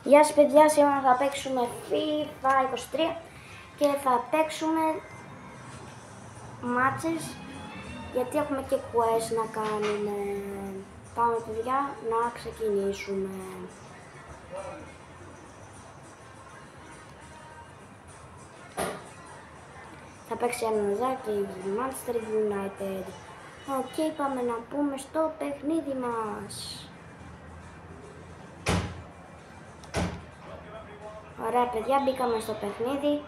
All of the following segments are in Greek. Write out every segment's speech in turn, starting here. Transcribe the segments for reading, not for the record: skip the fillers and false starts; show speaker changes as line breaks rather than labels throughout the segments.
Γεια σας παιδιά, σήμερα θα παίξουμε FIFA 23 και θα παίξουμε μάτσες γιατί έχουμε και quest να κάνουμε. Πάμε παιδιά να ξεκινήσουμε. Θα παίξει Al-Nassr και Manchester United. Οκ, πάμε να πούμε στο παιχνίδι μας. Ωραία παιδιά, μπήκαμε στο παιχνίδι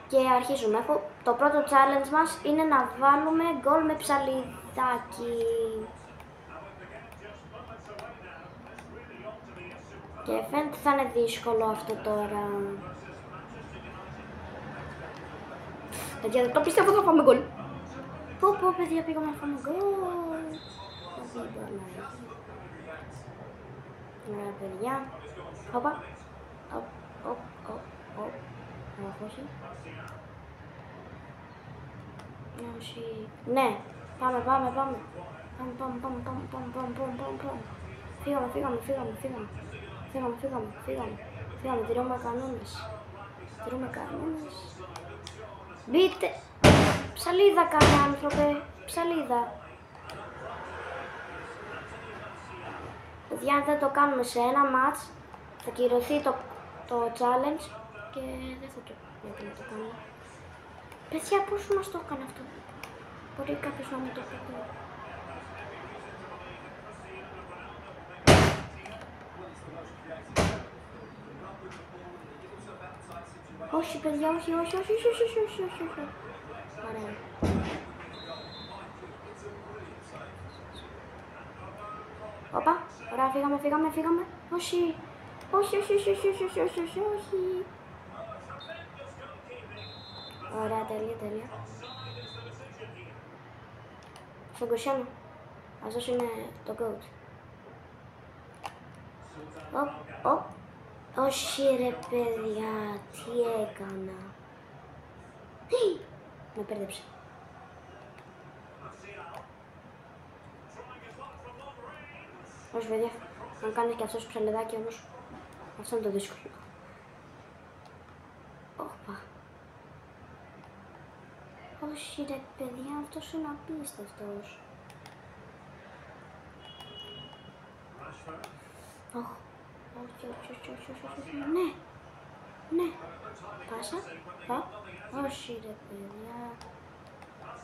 και αρχίζουμε. Το πρώτο challenge μας είναι να βάλουμε γκολ με ψαλιδάκι. Και φαίνεται θα είναι δύσκολο αυτό τώρα. Παιδιά, δεν το πιστεύω, θα φάμε γκολ. Πω παιδιά, πήγαμε να φάμε γκολ. Ωραία παιδιά. Όπα. Όχι. Ναι, πάμε. Φύγαμε, τηρούμε κανόνες. Μπείτε. Ψαλίδα κάνε άνθρωπε, ψαλίδα. Παιδιά, αν δεν το κάνουμε σε ένα μάτς, θα κυρωθεί το challenge και δεν θα το πρέπει να το κάνουμε. Παιδιά, πώς μας το έκανε αυτό? Μπορεί κάποιος να μου το πει. Όχι παιδιά, όχι. Ωραία. Όπα, ωραία, φύγαμε. Όχι. Ωραία, τέλεια. Στον Κουσιάνο. Αυτός είναι το coach. Όχι ρε παιδιά, τι έκανα? Με πέρδεψε. Όχι παιδιά, αν κάνεις και αυτός ψαλιδάκι όμως, αυτό είναι το δύσκολο. Όπα. Όχι ρε παιδιά, αυτός είναι απίστευτος. Όχι. Ναι. Πάσα. Όχι ρε παιδιά.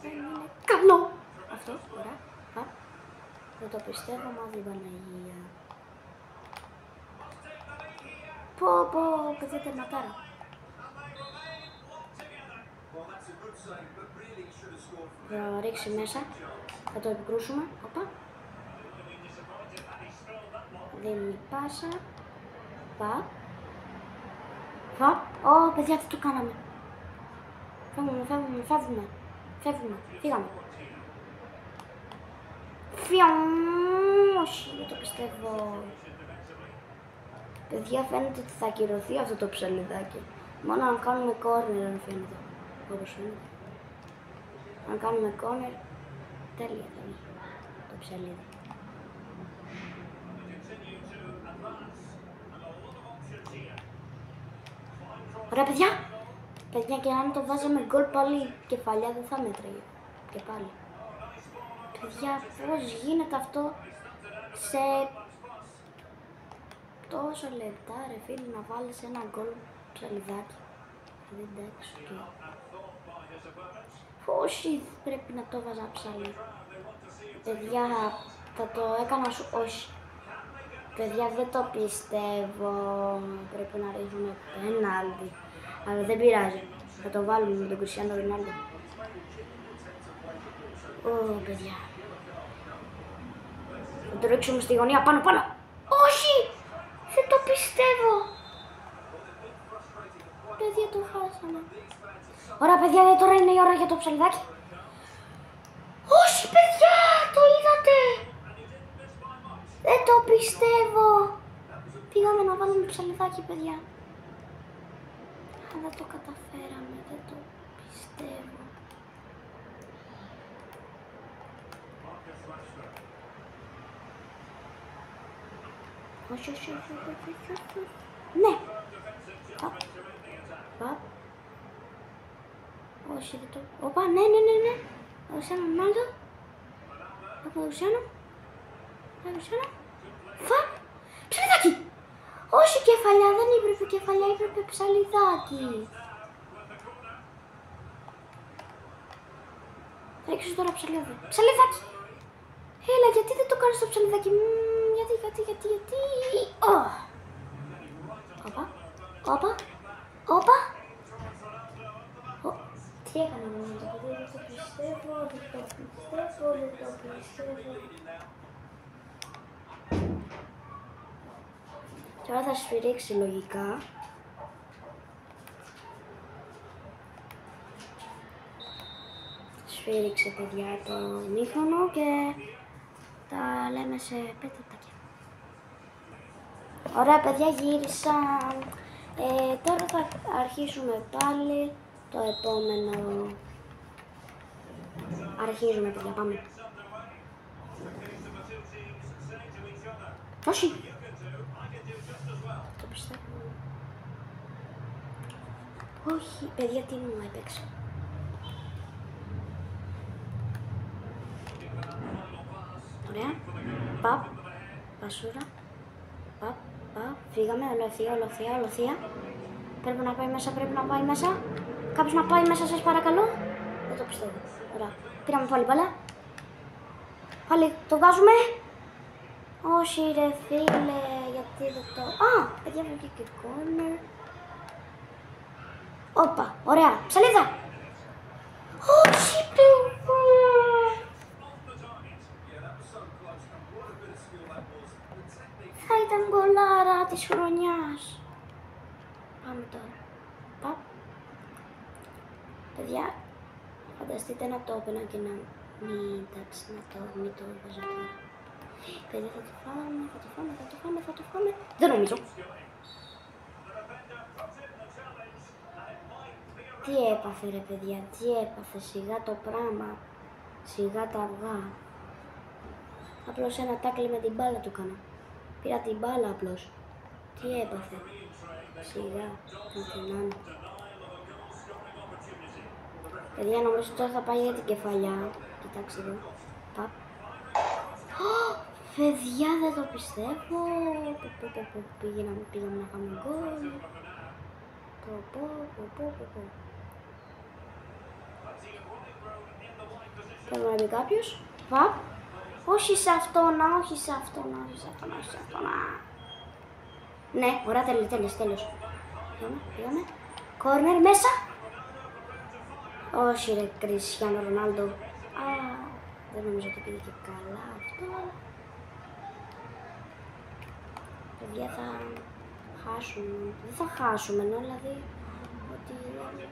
Δεν είναι καλό. Αυτό, ωραία. Δεν το πιστεύω, μα την Παναγία. Πω, παιδιά τερματάρα. Θα ρίξει μέσα. Θα το επικρούσουμε. Οπα. Δίνει πάσα. Ω, παιδιά, τι το κάναμε? Φεύγουμε. Φύγαμε. Όχι, δεν το πιστεύω. Παιδιά, φαίνεται ότι θα ακυρωθεί αυτό το ψαλιδάκι. Μόνο αν κάνουμε corner, αν φαίνεται. Όπως φαίνεται. Αν κάνουμε corner, τέλεια θα είναι το ψαλίδι. Ωραία παιδιά. Παιδιά, και αν το βάζαμε γκολ πάλι κεφαλιά δεν θα μέτραγε. Και πάλι. Παιδιά, πώς γίνεται αυτό σε τόσα λεπτά ρε φίλοι να βάλεις ένα γκολ ψαλιδάκι? Εντάξει και... Όχι, πρέπει να το βάζα ψαλί. Παιδιά, θα το έκανα σου... Όχι. Παιδιά, δεν το πιστεύω. Πρέπει να ρίχνουμε πέναλτι. Αλλά δεν πειράζει. Θα το βάλουμε με τον Κριστιάνο Ρονάλντο. Παιδιά. Θα το ρίξουμε στη γωνία πάνω. Όχι! Δεν το πιστεύω. Παιδιά, το χάσαμε. Ωραία παιδιά, τώρα είναι η ώρα για το ψαλιδάκι. Όχι παιδιά, το είδατε? Δεν το πιστεύω. Πήγαμε να βάλουμε ψαλιδάκι παιδιά. Αλλά το καταφέραμε, δεν το πιστεύω. Όχι. Όχι, δεν το... Οπα, ναι. Ουσιάνο Ρονάλντο. Από Ουσιάνο. Φακ. Ψαλιδάκι. Όχι κεφαλιά, δεν έπρεπε κεφαλιά, έπρεπε ψαλιδάκι. Θα ρίξω τώρα ψαλιδάκι. Έλα, γιατί δεν το κάνεις το ψαλιδάκι. Γιατί. Όπα. Τι έκανα μόνο το παιδί, δεν το πιστεύω. Τώρα θα σφυρίξει λογικά. Σφύριξε παιδιά το μήχρονο και τα λέμε σε 5 λεπτάκια. Ωραία παιδιά, γύρισα. Τώρα θα αρχίσουμε πάλι το επόμενο. Αρχίζουμε παιδιά, πάμε. Όχι. Το πιστεύω. Όχι, παιδιά, τι μου έπαιξε. Ωραία. Παπ. Πασούρα. Παπ. Φύγαμε. Ολοθεία. Πρέπει να πάει μέσα. Κάποιος να πάει μέσα, σας παρακαλώ. Δεν το πιστεύω. Ωραία. Πήραμε πάλι μπάλα. Πάλι το βγάζουμε. Όχι ρε φίλε, γιατί δεν το... Α, παιδιά βγήκε και corner. Όπα, ωραία. Ψαλίδα. Όχι παιδιά. Θα ήταν γκολάρα της χρονιάς. Πάμε τώρα. Παπ. Παιδιά, φανταστείτε να το έπαινα και να μην το έβαζα τώρα. Παιδιά, θα το φάμε. Δεν νομίζω. Τι έπαθε ρε παιδιά, σιγά το πράγμα. Σιγά τα αυγά. Απλώς ένα τάκλι με την μπάλα του έκανα. Πήρα την μπάλα απλώς. Τι έπαθε. Σιγά, να. Παιδιά, νομίζω τώρα θα πάει για την κεφαλιά. Κοιτάξτε εδώ. Παπ. Παιδιά, δεν το πιστεύω. Πήγαμε να φάμε γκολ. Πρέπει να μπει κάποιος. Παπ. Όχι σε αυτόν. Ναι, ωραία, τέλος. Πήγαμε. Κόρνερ μέσα. Όχι ρε, Κριστιάνο Ρονάλντο. Δεν νομίζω ότι πήγε και καλά αυτό. Παιδιά, θα χάσουμε. Δεν θα χάσουμε, ενώ δηλαδή ότι είναι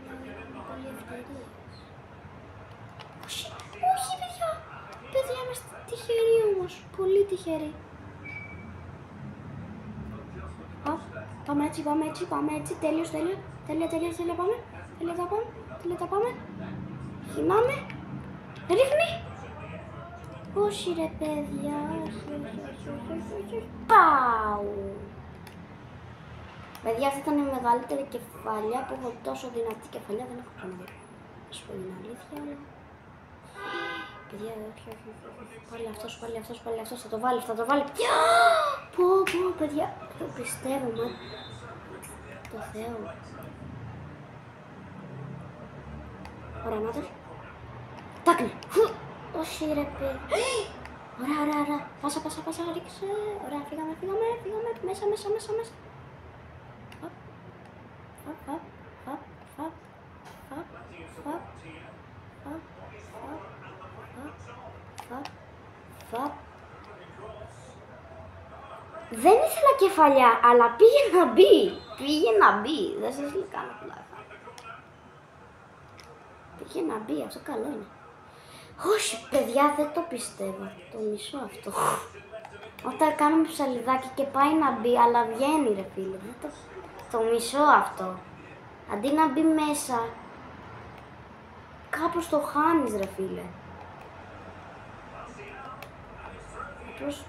πολύ ευκαιρίες. Όχι παιδιά. Παιδιά, είμαστε τυχεροί όμως. Πολύ τυχεροί. Πάμε έτσι. Τέλειος. Τέλεια πάμε. Γυρνάμε. Ρίχνει. Όχι ρε παιδιά. Όχι. Πάου. Παιδιά, αυτή ήταν η μεγαλύτερη κεφαλιά που έχω. Τόσο δυνατή κεφαλιά δεν έχω ξαναδεί. Ας πω την αλήθεια, αλλά... Παιδιά, όχι. Πάλι αυτός θα το βάλει. Πω, παιδιά. Το πιστεύω, μα. Το Θεό. Ωραία, Μάτος. Τάκλι. Όχι ρε παιδί. Ωραία. Πάσα, ρίξε. Ωραία, φύγαμε. Μέσα. Δεν ήθελα κεφαλιά, αλλά πήγε να μπει. Δεν σας λέει κάνω πλάκα. Πήγε να μπει, αυτό καλό είναι. Όχι παιδιά, δεν το πιστεύω. Το μισώ αυτό. Όταν κάνουμε ψαλιδάκι και πάει να μπει, αλλά βγαίνει ρε φίλε. Το μισώ αυτό. Αντί να μπει μέσα, κάπως το χάνεις ρε φίλε. Απλώς...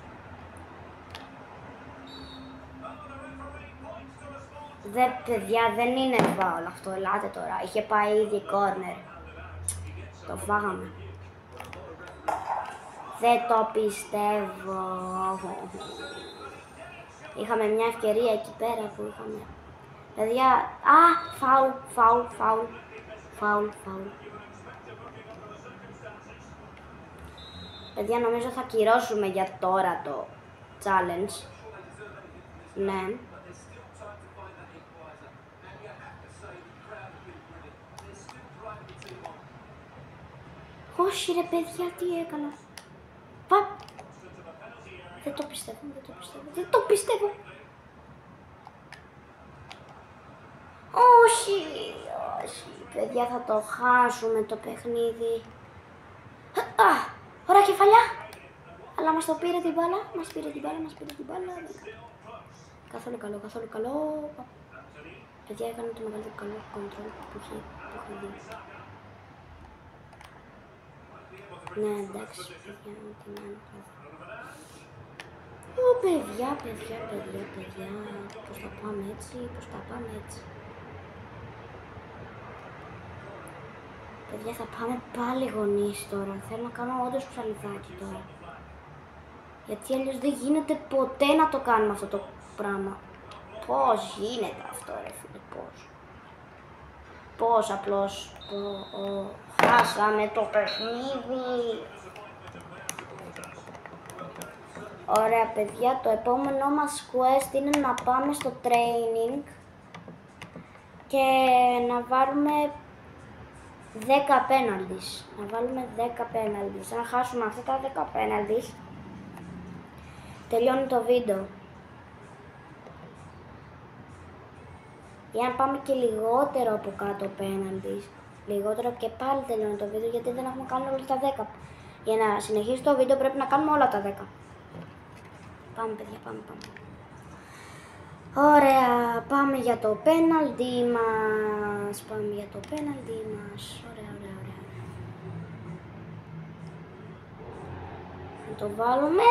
Παιδιά, δεν είναι φάουλ αυτό, ελάτε τώρα. Είχε πάει ήδη κόρνερ. το φάγαμε. Δεν το πιστεύω. Είχαμε μια ευκαιρία εκεί πέρα που είχαμε. Παιδιά, φάουλ. Παιδιά, νομίζω θα κυρώσουμε για τώρα το challenge. Ναι. Όχι ρε παιδιά, τι έκανα. Παπ. Δεν το πιστεύω. Όχι, παιδιά, θα το χάσουμε το παιχνίδι. Ωραία κεφαλιά. Αλλά μας το πήρε την μπάλα, μας πήρε την μπάλα. Καθόλου καλό. Παιδιά, έκανε το μεγαλύτερο καλό control που έχει δει. Ναι, εντάξει, παιδιά, ό,τι να είναι. Παιδιά, πώς θα πάμε έτσι. Παιδιά, θα πάμε πάλι γονείς τώρα. Θέλω να κάνω όντως ψαλιδάκι τώρα. Γιατί αλλιώς δεν γίνεται ποτέ να το κάνουμε αυτό το πράγμα. Πώς γίνεται αυτό ρε φίλε, πώς απλώς χάσαμε το παιχνίδι. Ωραία παιδιά, το επόμενό μας quest είναι να πάμε στο training και να βάλουμε 10 penalties. Να βάλουμε 10 penalties. Αν χάσουμε αυτά τα 10 penalties, τελειώνει το βίντεο. Ή αν πάμε και λιγότερο από κάτω penalties, λιγότερο και πάλι τελειώνει το βίντεο, γιατί δεν έχουμε κάνει όλα τα 10. Για να συνεχίσει το βίντεο πρέπει να κάνουμε όλα τα 10. Πάμε παιδιά, πάμε. Ωραία, πάμε για το penalty μας. Ωραία. Θα το βάλουμε.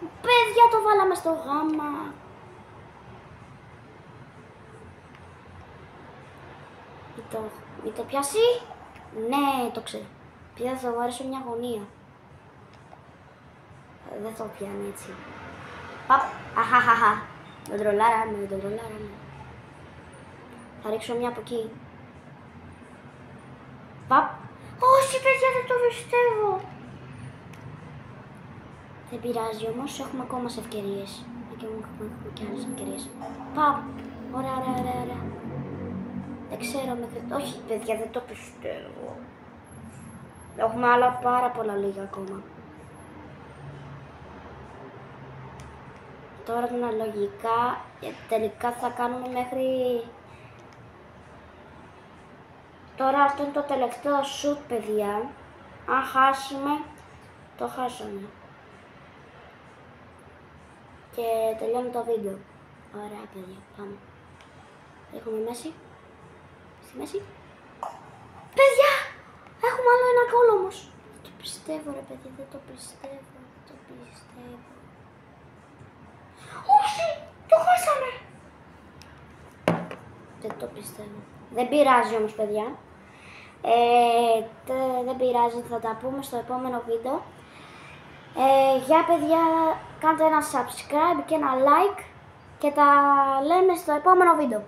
Παιδιά, το βάλαμε στο γάμα. Μην το πιάσει. Ναι, το ξέρω. Πια θα το άρεσε μια γωνία. Δεν το πιάνει έτσι. Παπ, αχαχαχα. Με τρολάραμε. Θα ρίξω μια από εκεί. Παπ. Όχι παιδιά, δεν το πιστεύω. Δεν πειράζει όμως, έχουμε ακόμα σε ευκαιρίες. Και έχουμε και άλλες ευκαιρίες. Παπ. Ωραία. Δεν ξέρω μέχρι... Όχι παιδιά, δεν το πιστεύω. Έχουμε άλλα πάρα πολλά λίγα ακόμα. Τώρα λογικά, τελικά θα κάνουμε μέχρι... Τώρα αυτό είναι το τελευταίο shoot παιδιά. Αν χάσουμε, το χάσαμε. Και τελειώνει το βίντεο. Ωραία παιδιά, πάμε. Έχουμε μέση. Στη μέση. Παιδιά! Έχουμε άλλο ένα γκολ όμως. Δεν το πιστεύω ρε παιδιά, δεν το πιστεύω. Όχι! Το χάσαμε! Δεν το πιστεύω. Δεν πειράζει όμως παιδιά. Δεν πειράζει, θα τα πούμε στο επόμενο βίντεο. Για παιδιά, κάντε ένα subscribe και ένα like και τα λέμε στο επόμενο βίντεο.